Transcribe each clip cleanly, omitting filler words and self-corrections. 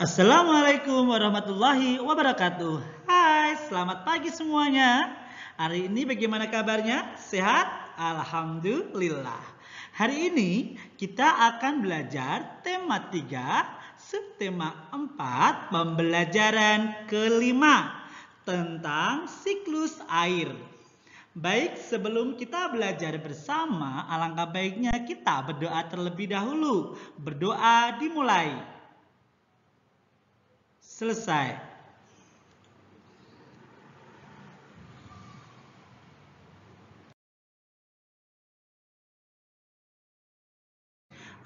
Assalamualaikum warahmatullahi wabarakatuh. Hai, selamat pagi semuanya. Hari ini bagaimana kabarnya? Sehat? Alhamdulillah. Hari ini kita akan belajar tema 3, subtema 4, pembelajaran kelima tentang siklus air. Baik, sebelum kita belajar bersama, alangkah baiknya kita berdoa terlebih dahulu. Berdoa dimulai. Selesai.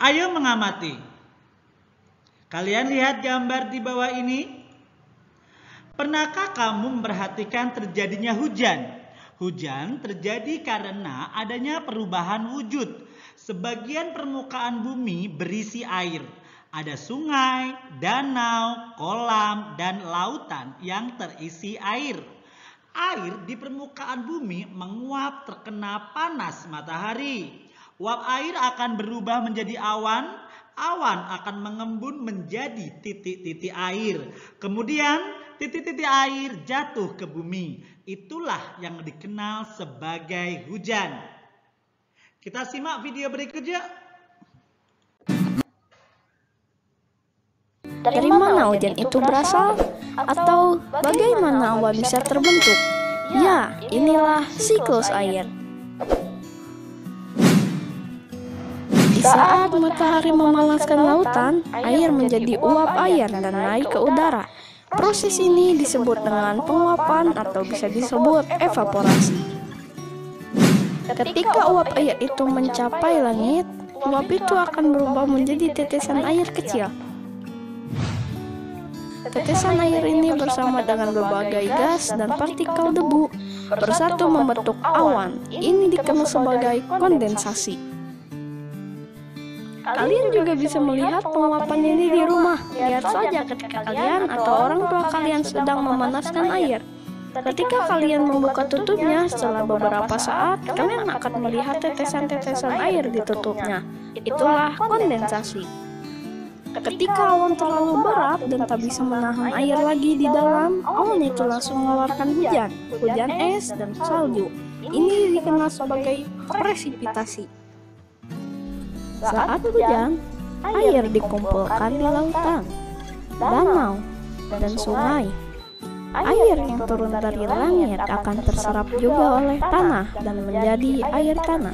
Ayo mengamati. Kalian lihat gambar di bawah ini? Pernahkah kamu memperhatikan terjadinya hujan? Hujan terjadi karena adanya perubahan wujud. Sebagian permukaan bumi berisi air. Ada sungai, danau, kolam, dan lautan yang terisi air. Air di permukaan bumi menguap terkena panas matahari. Uap air akan berubah menjadi awan. Awan akan mengembun menjadi titik-titik air. Kemudian titik-titik air jatuh ke bumi. Itulah yang dikenal sebagai hujan. Kita simak video berikutnya. Dari mana hujan itu berasal? Atau bagaimana awan bisa terbentuk? Ya, inilah siklus air. Di saat matahari memanaskan lautan, air menjadi uap air dan naik ke udara. Proses ini disebut dengan penguapan atau bisa disebut evaporasi. Ketika uap air itu mencapai langit, uap itu akan berubah menjadi tetesan air kecil. Tetesan air ini bersama dengan berbagai gas dan partikel debu bersatu membentuk awan. Ini dikenal sebagai kondensasi. Kalian juga bisa melihat penguapan ini di rumah. Lihat saja ketika kalian atau orang tua kalian sedang memanaskan air. Ketika kalian membuka tutupnya, setelah beberapa saat, kalian akan melihat tetesan-tetesan air di tutupnya. Itulah kondensasi. Ketika awan terlalu berat dan tak bisa menahan air lagi di dalam, awan itu langsung mengeluarkan hujan es dan salju. Ini dikenal sebagai presipitasi. Saat hujan, air dikumpulkan di lautan, danau, dan sungai. Air yang turun dari langit akan terserap juga oleh tanah dan menjadi air tanah.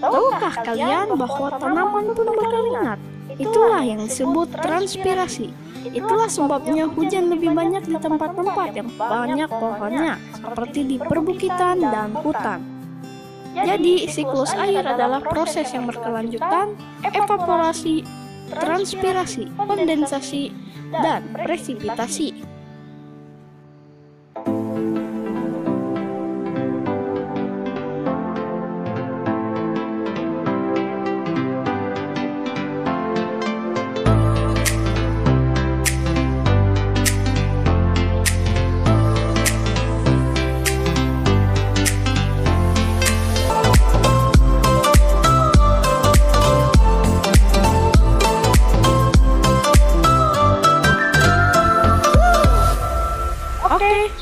Tahukah kalian bahwa tanaman pun berkeringat? Itulah yang disebut transpirasi. Itulah sebabnya hujan lebih banyak di tempat-tempat yang banyak pohonnya, seperti di perbukitan dan hutan. Jadi, siklus air adalah proses yang berkelanjutan, evaporasi, transpirasi, kondensasi, dan presipitasi.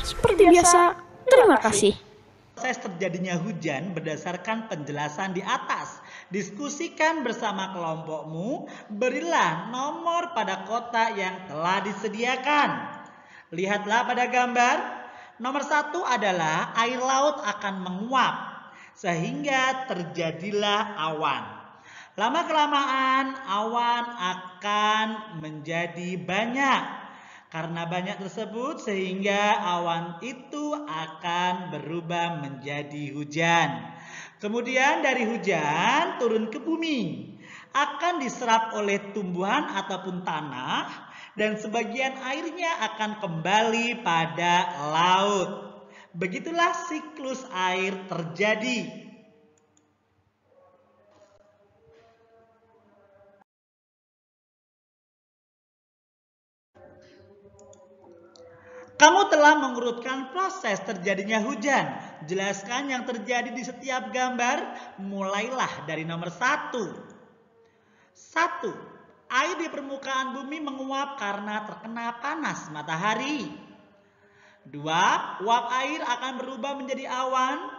Seperti biasa, terima kasih. Proses terjadinya hujan berdasarkan penjelasan di atas. Diskusikan bersama kelompokmu, berilah nomor pada kotak yang telah disediakan. Lihatlah pada gambar. Nomor 1 adalah air laut akan menguap, sehingga terjadilah awan. Lama-kelamaan awan akan menjadi banyak. Karena banyak tersebut sehingga awan itu akan berubah menjadi hujan. Kemudian dari hujan turun ke bumi. Akan diserap oleh tumbuhan ataupun tanah. Dan sebagian airnya akan kembali pada laut. Begitulah siklus air terjadi. Kamu telah mengurutkan proses terjadinya hujan. Jelaskan yang terjadi di setiap gambar. Mulailah dari nomor 1. 1. Air di permukaan bumi menguap karena terkena panas matahari. 2. Uap air akan berubah menjadi awan.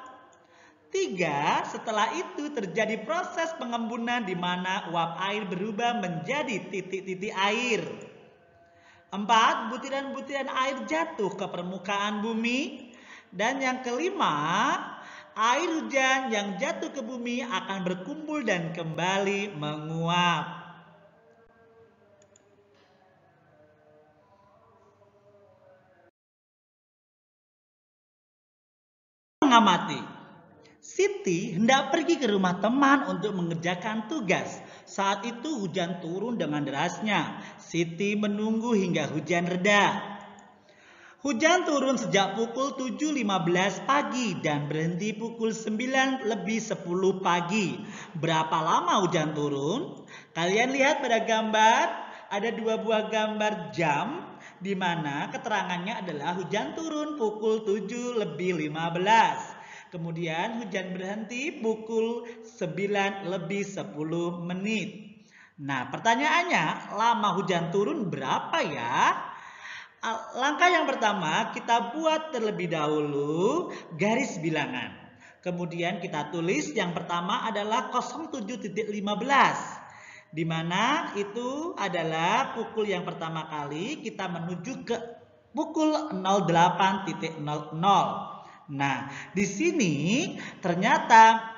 3. Setelah itu terjadi proses pengembunan di mana uap air berubah menjadi titik-titik air. 4. Butiran-butiran air jatuh ke permukaan bumi. Dan yang kelima, air hujan yang jatuh ke bumi akan berkumpul dan kembali menguap. Mengamati. Siti hendak pergi ke rumah teman untuk mengerjakan tugas. Saat itu hujan turun dengan derasnya. Siti menunggu hingga hujan reda. Hujan turun sejak pukul 7.15 pagi dan berhenti pukul 9:10 pagi. Berapa lama hujan turun? Kalian lihat pada gambar, ada 2 buah gambar jam di mana keterangannya adalah hujan turun pukul 7:15. Kemudian hujan berhenti pukul 9:10 menit. Nah, pertanyaannya, lama hujan turun berapa ya? Langkah yang pertama, kita buat terlebih dahulu garis bilangan. Kemudian kita tulis yang pertama adalah 07.15. Di mana itu adalah pukul yang pertama kali kita menuju ke pukul 08.00. Nah, di sini ternyata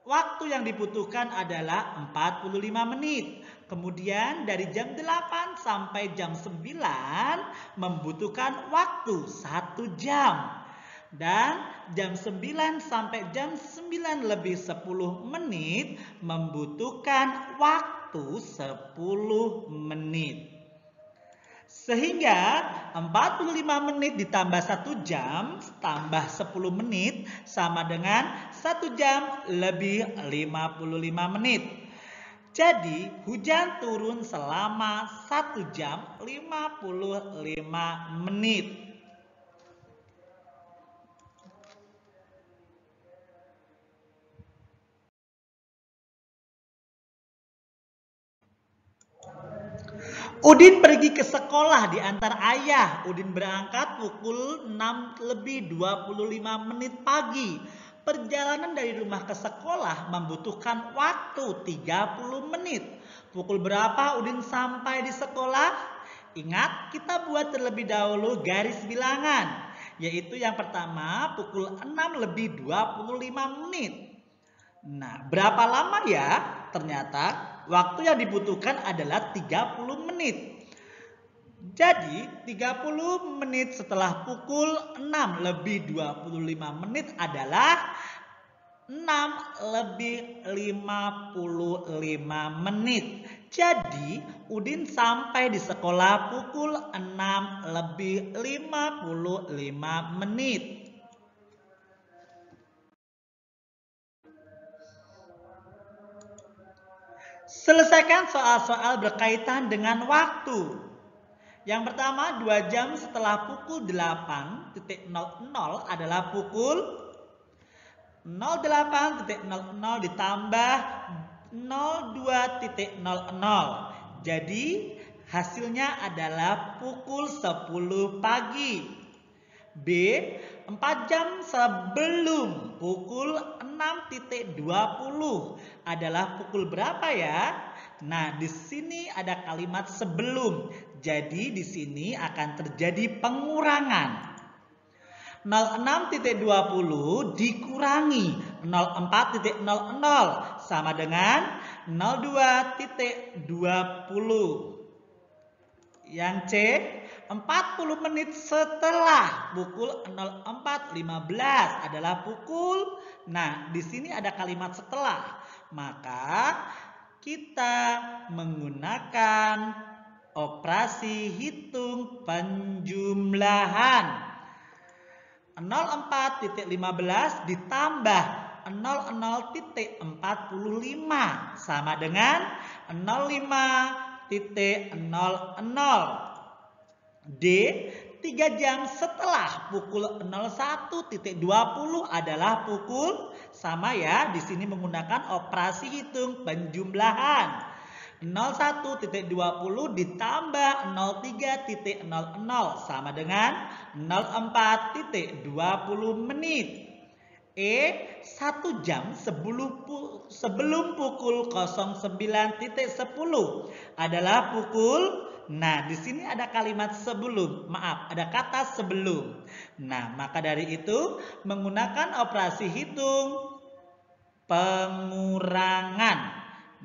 waktu yang dibutuhkan adalah 45 menit. Kemudian dari jam 8 sampai jam 9 membutuhkan waktu 1 jam. Dan jam 9 sampai jam 9:10 menit membutuhkan waktu 10 menit. Sehingga 45 menit ditambah 1 jam tambah 10 menit sama dengan 1 jam lebih 55 menit. Jadi hujan turun selama 1 jam 55 menit. Udin pergi ke sekolah diantar ayah. Udin berangkat pukul 6:25 menit pagi. Perjalanan dari rumah ke sekolah membutuhkan waktu 30 menit. Pukul berapa Udin sampai di sekolah? Ingat, kita buat terlebih dahulu garis bilangan. Yaitu yang pertama pukul 6:25 menit. Nah, berapa lama ya? Ternyata waktu yang dibutuhkan adalah 30 menit. Jadi 30 menit setelah pukul 6:25 menit adalah 6:55 menit. Jadi Udin sampai di sekolah pukul 6:55 menit. Selesaikan soal-soal berkaitan dengan waktu. Yang pertama, 2 jam setelah pukul 8.00 adalah pukul 08.00 ditambah 02.00. Jadi hasilnya adalah pukul 10 pagi. B. 4 jam sebelum pukul 6.20 adalah pukul berapa ya? Nah, di sini ada kalimat sebelum. Jadi di sini akan terjadi pengurangan. 06.20 dikurangi 04.00 sama dengan 02.20. Yang C, 40 menit setelah pukul 04.15 adalah pukul. Nah, di sini ada kalimat setelah. Maka kita menggunakan operasi hitung penjumlahan. 04.15 ditambah 00.45 sama dengan 05.00. D. 3 jam setelah pukul 01.20 adalah pukul, sama ya, di sini menggunakan operasi hitung penjumlahan. 01.20 ditambah 03.00 sama dengan 04.20 menit. 1 jam sebelum pukul 09.10 adalah pukul. Nah, di sini ada kalimat sebelum, maaf, ada kata sebelum. Nah, maka dari itu menggunakan operasi hitung pengurangan.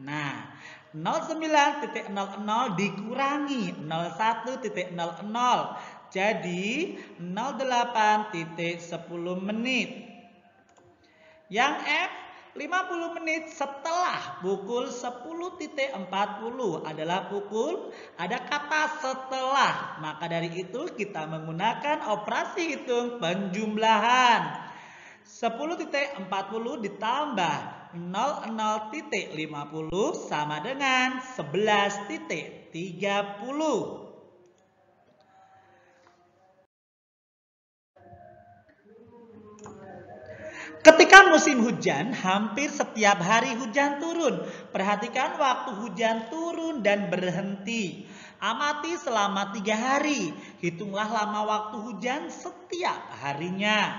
Nah, 09.00 dikurangi 01.00 jadi 08.10 menit. Yang F, 50 menit setelah pukul 10.40 adalah pukul, ada kata setelah. Maka dari itu kita menggunakan operasi hitung penjumlahan. 10.40 ditambah 00.50 sama dengan 11.30. Ketika musim hujan, hampir setiap hari hujan turun. Perhatikan waktu hujan turun dan berhenti. Amati selama 3 hari. Hitunglah lama waktu hujan setiap harinya.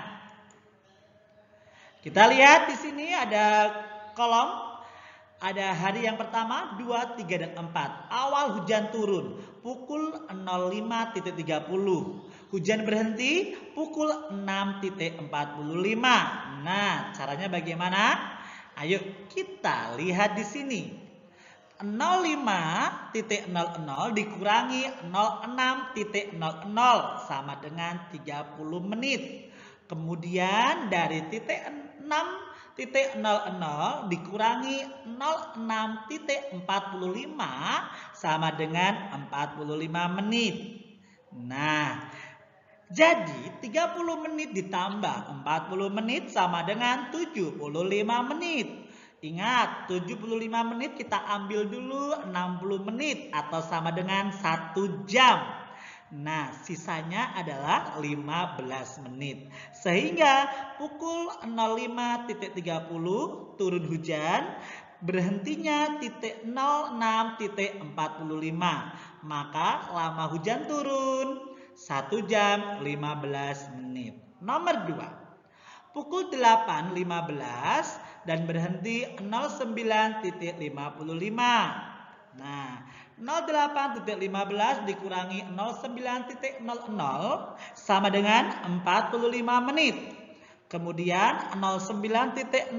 Kita lihat di sini ada kolom. Ada hari yang pertama, 2, 3, dan 4. Awal hujan turun pukul 05.30. Hujan berhenti pukul 6.45. Nah, caranya bagaimana? Ayo kita lihat di sini. 05.00 dikurangi 06.00 sama dengan 30 menit. Kemudian dari titik 6.00 dikurangi 06.45 sama dengan 45 menit. Nah, jadi 30 menit ditambah 40 menit sama dengan 75 menit. Ingat, 75 menit kita ambil dulu 60 menit atau sama dengan 1 jam. Nah, sisanya adalah 15 menit. Sehingga pukul 05.30 turun hujan, berhentinya titik 06.45. Maka lama hujan turun 1 jam 15 menit. Nomor 2. Pukul 8.15 dan berhenti 09.55. Nah, 08.15 dikurangi 09.00 sama dengan 45 menit. Kemudian 09.00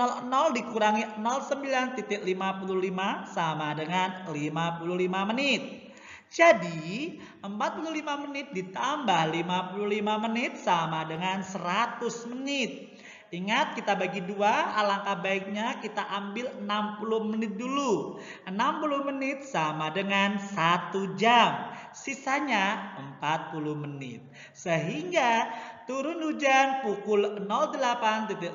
dikurangi 09.55 sama dengan 55 menit. Jadi 45 menit ditambah 55 menit sama dengan 100 menit. Ingat, kita bagi 2, alangkah baiknya kita ambil 60 menit dulu. 60 menit sama dengan 1 jam. Sisanya 40 menit. Sehingga turun hujan pukul 08.15,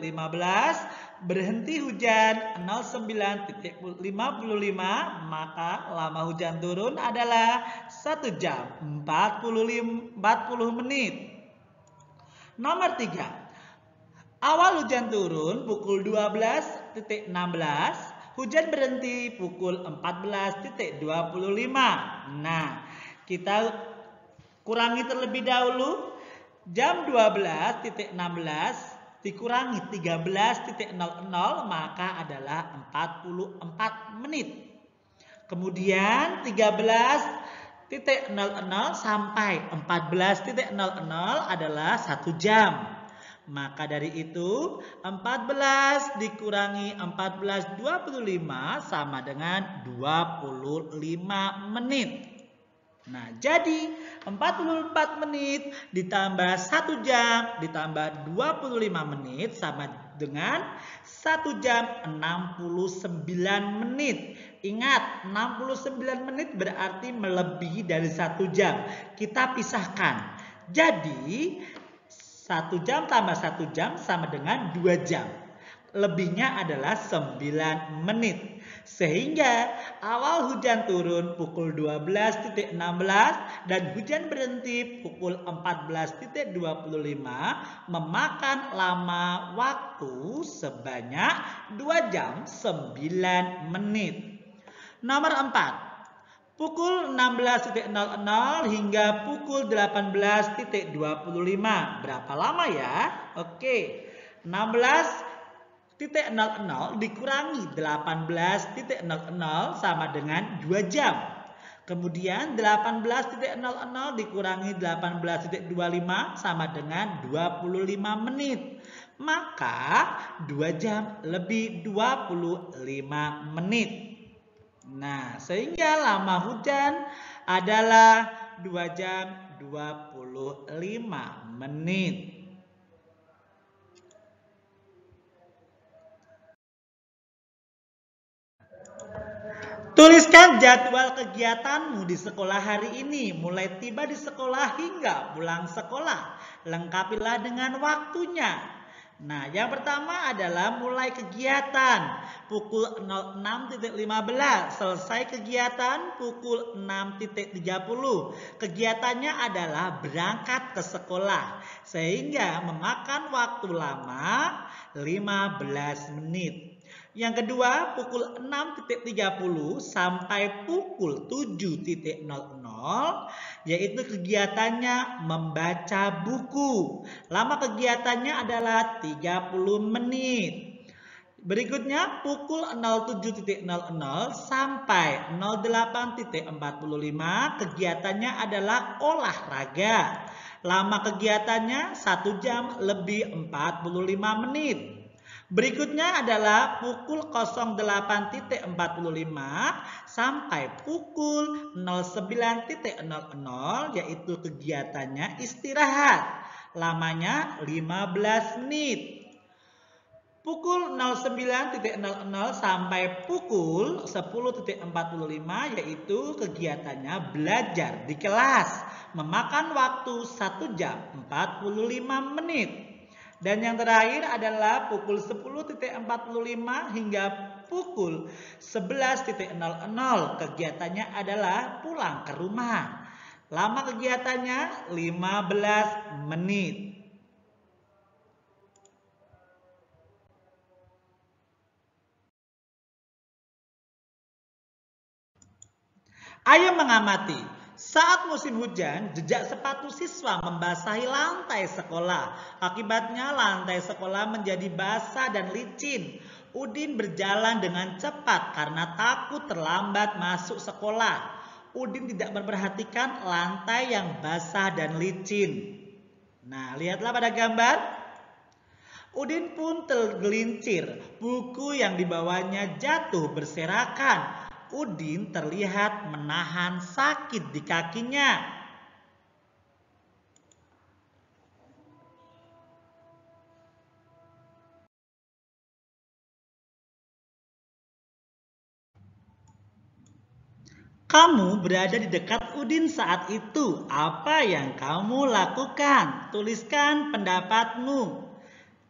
berhenti hujan 09.55, maka lama hujan turun adalah 1 jam 40 menit. Nomor 3. Awal hujan turun pukul 12.16, hujan berhenti pukul 14.25. Nah, kita kurangi terlebih dahulu. Jam 12.16 dikurangi 13.00 maka adalah 44 menit. Kemudian 13.00 sampai 14.00 adalah 1 jam. Maka dari itu 14 dikurangi 14.25 sama dengan 25 menit. Nah, jadi 44 menit ditambah 1 jam ditambah 25 menit sama dengan 1 jam 69 menit. Ingat, 69 menit berarti melebihi dari 1 jam. Kita pisahkan. Jadi 1 jam tambah 1 jam sama dengan 2 jam. Lebihnya adalah 9 menit. Sehingga awal hujan turun pukul 12.16 dan hujan berhenti pukul 14.25 memakan lama waktu sebanyak 2 jam 9 menit. Nomor 4. Pukul 16.00 hingga pukul 18.25. Berapa lama ya? Oke. 16.00 dikurangi 18.00 sama dengan 2 jam. Kemudian 18.00 dikurangi 18.25 sama dengan 25 menit. Maka 2 jam lebih 25 menit. Nah, sehingga lama hujan adalah 2 jam 25 menit. Tuliskan jadwal kegiatanmu di sekolah hari ini, mulai tiba di sekolah hingga pulang sekolah. Lengkapilah dengan waktunya. Nah, yang pertama adalah mulai kegiatan pukul 06.15, selesai kegiatan pukul 6.30. Kegiatannya adalah berangkat ke sekolah, sehingga memakan waktu lama 15 menit. Yang kedua, pukul 6.30 sampai pukul 7.00, yaitu kegiatannya membaca buku. Lama kegiatannya adalah 30 menit. Berikutnya, pukul 07.00 sampai 08.45, kegiatannya adalah olahraga. Lama kegiatannya 1 jam lebih 45 menit. Berikutnya adalah pukul 08.45 sampai pukul 09.00, yaitu kegiatannya istirahat. Lamanya 15 menit. Pukul 09.00 sampai pukul 10.45, yaitu kegiatannya belajar di kelas. Memakan waktu 1 jam 45 menit. Dan yang terakhir adalah pukul 10.45 hingga pukul 11.00. Kegiatannya adalah pulang ke rumah. Lama kegiatannya 15 menit. Ayo mengamati. Saat musim hujan, jejak sepatu siswa membasahi lantai sekolah. Akibatnya lantai sekolah menjadi basah dan licin. Udin berjalan dengan cepat karena takut terlambat masuk sekolah. Udin tidak memperhatikan lantai yang basah dan licin. Nah, lihatlah pada gambar. Udin pun tergelincir. Buku yang dibawanya jatuh berserakan. Udin terlihat menahan sakit di kakinya. Kamu berada di dekat Udin saat itu. Apa yang kamu lakukan? Tuliskan pendapatmu.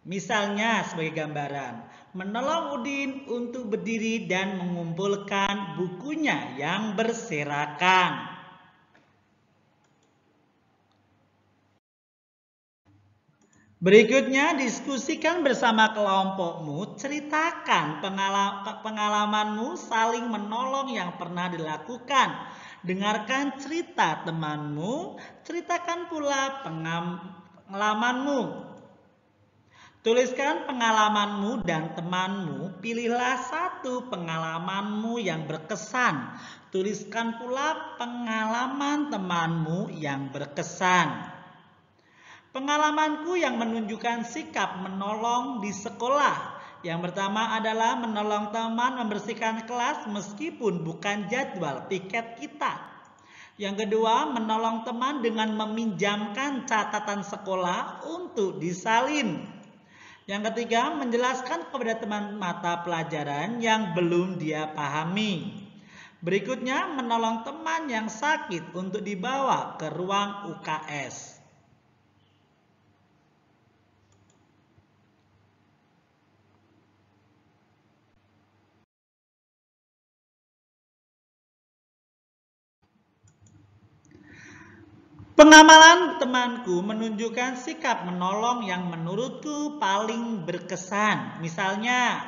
Misalnya sebagai gambaran, menolong Udin untuk berdiri dan mengumpulkan bukunya yang berserakan. Berikutnya, diskusikan bersama kelompokmu, ceritakan pengalamanmu saling menolong yang pernah dilakukan. Dengarkan cerita temanmu, ceritakan pula pengalamanmu. Tuliskan pengalamanmu dan temanmu, pilihlah satu pengalamanmu yang berkesan. Tuliskan pula pengalaman temanmu yang berkesan. Pengalamanku yang menunjukkan sikap menolong di sekolah. Yang pertama adalah menolong teman membersihkan kelas meskipun bukan jadwal piket kita. Yang kedua, menolong teman dengan meminjamkan catatan sekolah untuk disalin. Yang ketiga, menjelaskan kepada teman mata pelajaran yang belum dia pahami. Berikutnya, menolong teman yang sakit untuk dibawa ke ruang UKS. Pengamalan temanku menunjukkan sikap menolong yang menurutku paling berkesan. Misalnya,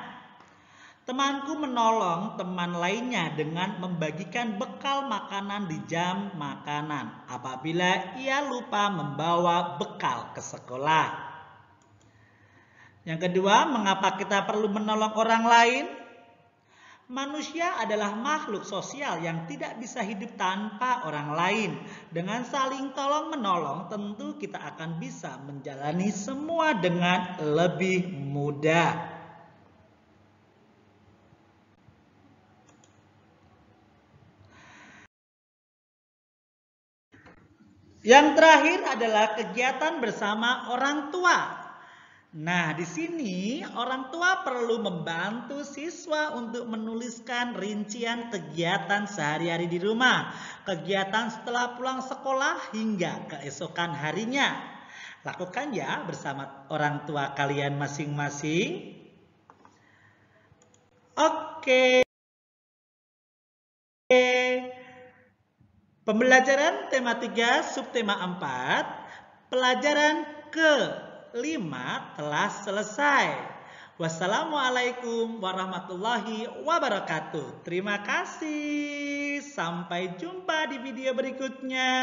Temanku menolong teman lainnya dengan membagikan bekal makanan di jam makanan apabila ia lupa membawa bekal ke sekolah. Yang kedua, mengapa kita perlu menolong orang lain? Manusia adalah makhluk sosial yang tidak bisa hidup tanpa orang lain. Dengan saling tolong-menolong, tentu kita akan bisa menjalani semua dengan lebih mudah. Yang terakhir adalah kegiatan bersama orang tua. Nah, di sini orang tua perlu membantu siswa untuk menuliskan rincian kegiatan sehari-hari di rumah, kegiatan setelah pulang sekolah hingga keesokan harinya. Lakukan ya bersama orang tua kalian masing-masing. Oke. Pembelajaran tema 3, subtema 4, pelajaran ke-5 telah selesai. Wassalamualaikum warahmatullahi wabarakatuh. Terima kasih. Sampai jumpa di video berikutnya.